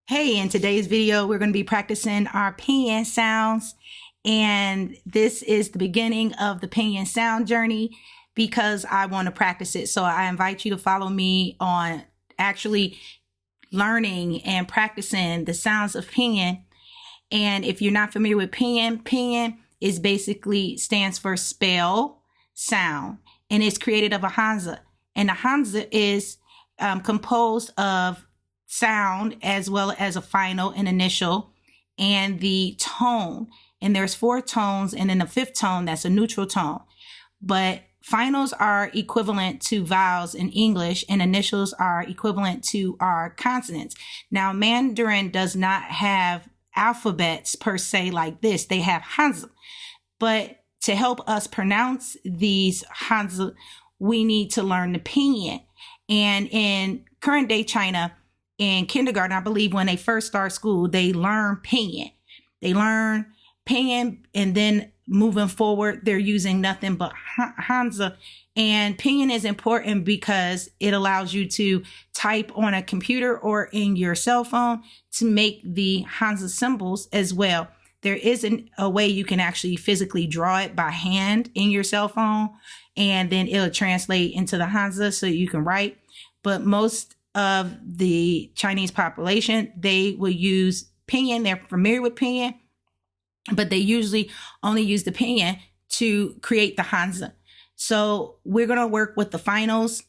Hey, in today's video, we're going to be practicing our pinyin sounds. And this is the beginning of the pinyin sound journey because I want to practice it. So I invite you to follow me on actually learning and practicing the sounds of pinyin. And if you're not familiar with pinyin, pinyin is basically stands for spell sound, and it's created of a hanzi. And the hanzi is composed of sound as well as a final and initial and the tone. And there's 4 tones, and then the 5th tone, that's a neutral tone. But finals are equivalent to vowels in English, and initials are equivalent to our consonants. Now, Mandarin does not have alphabets per se like this. They have hanzi. But to help us pronounce these hanzi, we need to learn the pinyin. And in current day China, in kindergarten, I believe when they first start school, they learn pinyin. They learn pinyin, and then moving forward, they're using nothing but hanzi. And pinyin is important because it allows you to type on a computer or in your cell phone to make the hanzi symbols as well. There isn't a way you can actually physically draw it by hand in your cell phone, and then it'll translate into the hanzi so you can write. But most of the Chinese population, they will use pinyin. They're familiar with pinyin, but they usually only use the pinyin to create the hanzi. So we're going to work with the finals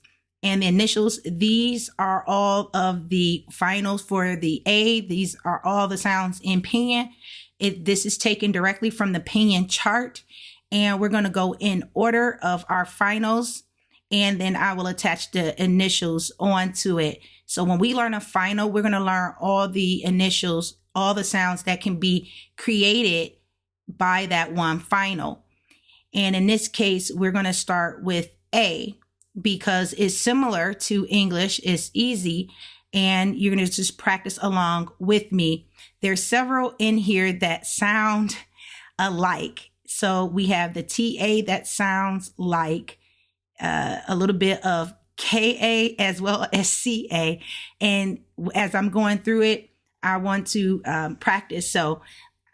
and the initials. These are all of the finals for the A. These are all the sounds in pinyin. This is taken directly from the pinyin chart, and we're going to go in order of our finals, and then I will attach the initials onto it. So when we learn a final, we're going to learn all the initials, all the sounds that can be created by that one final. And in this case, we're going to start with A because it's similar to English. It's easy, and you're going to just practice along with me. There's several in here that sound alike. So we have the TA that sounds like a little bit of KA as well as CA. And as I'm going through it, I want to practice. So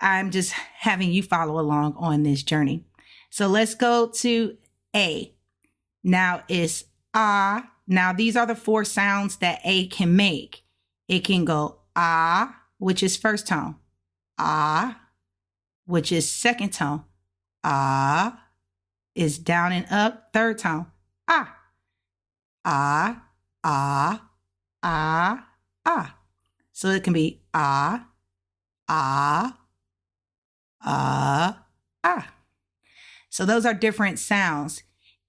I'm just having you follow along on this journey. So let's go to A. Now it's ah. Now these are the 4 sounds that A can make. It can go ah, which is first tone. Ah, which is second tone. Ah is down and up, third tone. Ah, ah, ah, ah, ah. So it can be ah, ah, ah. So those are different sounds.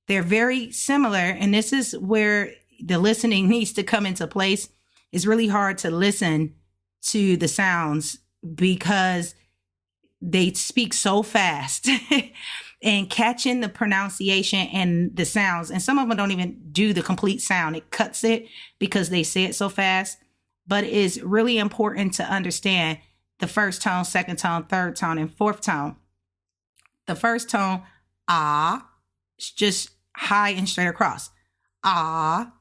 They're very similar, and this is where the listening needs to come into place. It's really hard to listen to the sounds because they speak so fast. And catching the pronunciation and the sounds. And some of them don't even do the complete sound. It cuts it because they say it so fast. But it is really important to understand the first tone, second tone, third tone, and fourth tone. The first tone, ah, is just high and straight across. Ah.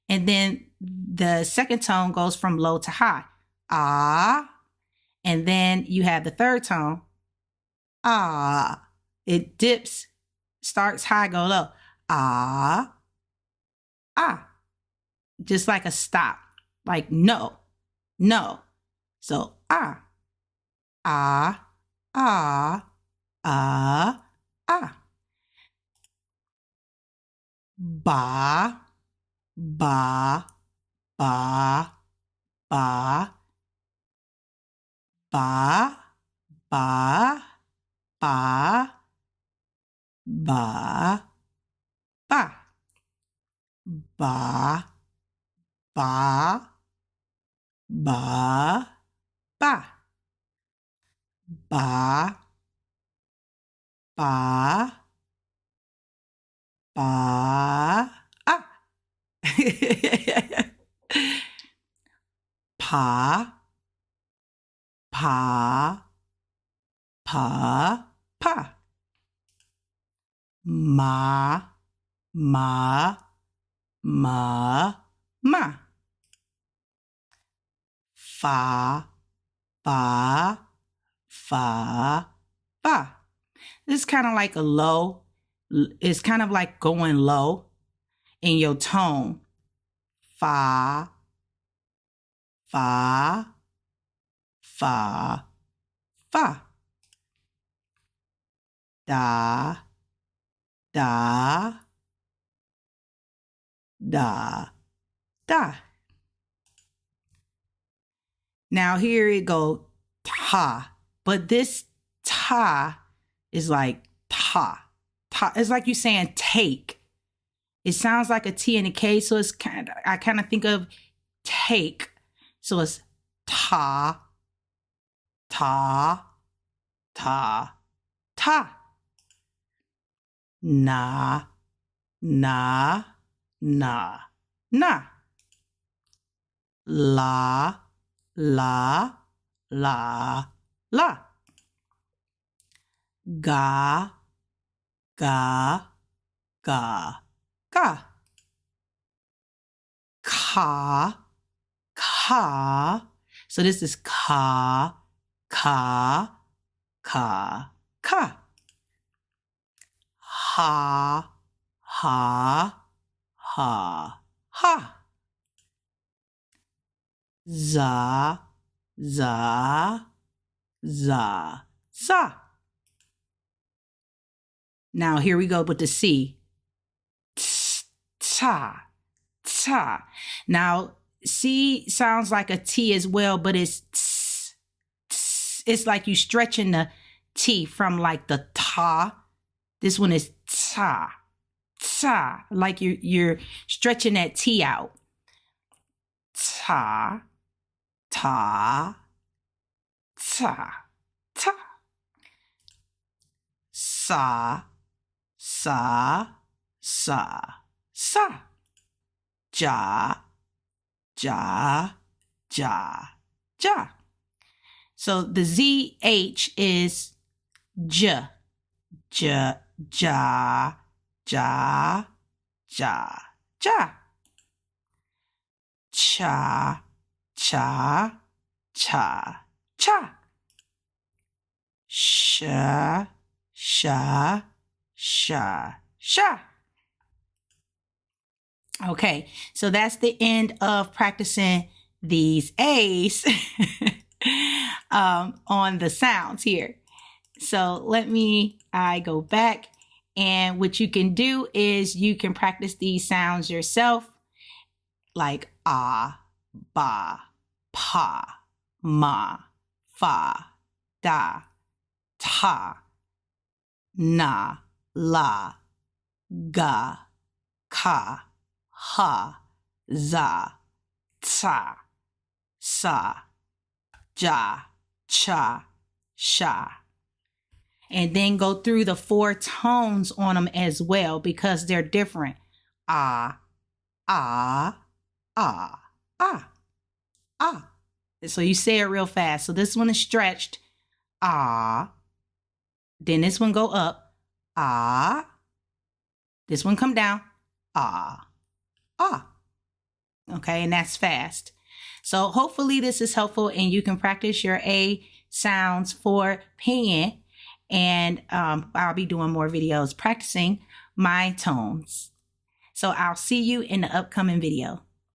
And then the second tone goes from low to high. Ah. And then you have the third tone, ah. It dips, starts high, go low. Ah, ah. Just like a stop, like no, no. So ah, ah, ah, ah, ah. Ba, ba, ba, ba, ba, ba, ba. Ba, ba, ba, ba, ba, ba, ba, ba, ba, ah. Pa, pa, pa, pa. Ma, ma, ma, ma. fa, fa, fa, fa. This is kind of like a low. It's kind of like going low in your tone. Fa, fa, fa, fa. Da, da, da, da. Now here it go, ta. But this ta is like ta. Ta. It's like you saying take. It sounds like a T and a K, so it's I kind of think of take. So it's ta, ta, ta, ta. Na, na, na, na. La, la, la, la. Ga, ga, ga, ga. Ka, ka. So this is ka, ka, ka, ka. Ha, ha, ha, ha. Za, za, za, za. Now here we go with the C. Ta, ta. Now C sounds like a T as well, but it's tss, tss. It's like you stretching the T from like the ta. This one is ta, ta, like you're stretching that T out. Ta, ta, ta, ta. Sa, sa, sa, sa. Ja, ja, ja, ja. So the ZH is J, J, ja, ja, ja, ja. Cha, cha, cha, cha. Sha, sha, sha, sha. Okay, so that's the end of practicing these A's on the sounds here. So I go back, and what you can do is you can practice these sounds yourself, like ah, ba, pa, ma, fa, da, ta, na, la, ga, ka, ha, za, ta, sa, ja, cha, sha. And then go through the 4 tones on them as well, because they're different. Ah, ah, ah, ah, ah. So you say it real fast. So this one is stretched. Ah. Then this one go up. Ah. This one come down. Ah. Ah. Okay, and that's fast. So hopefully this is helpful and you can practice your A sounds for Pinyin. And I'll be doing more videos practicing my tones. So I'll see you in the upcoming video.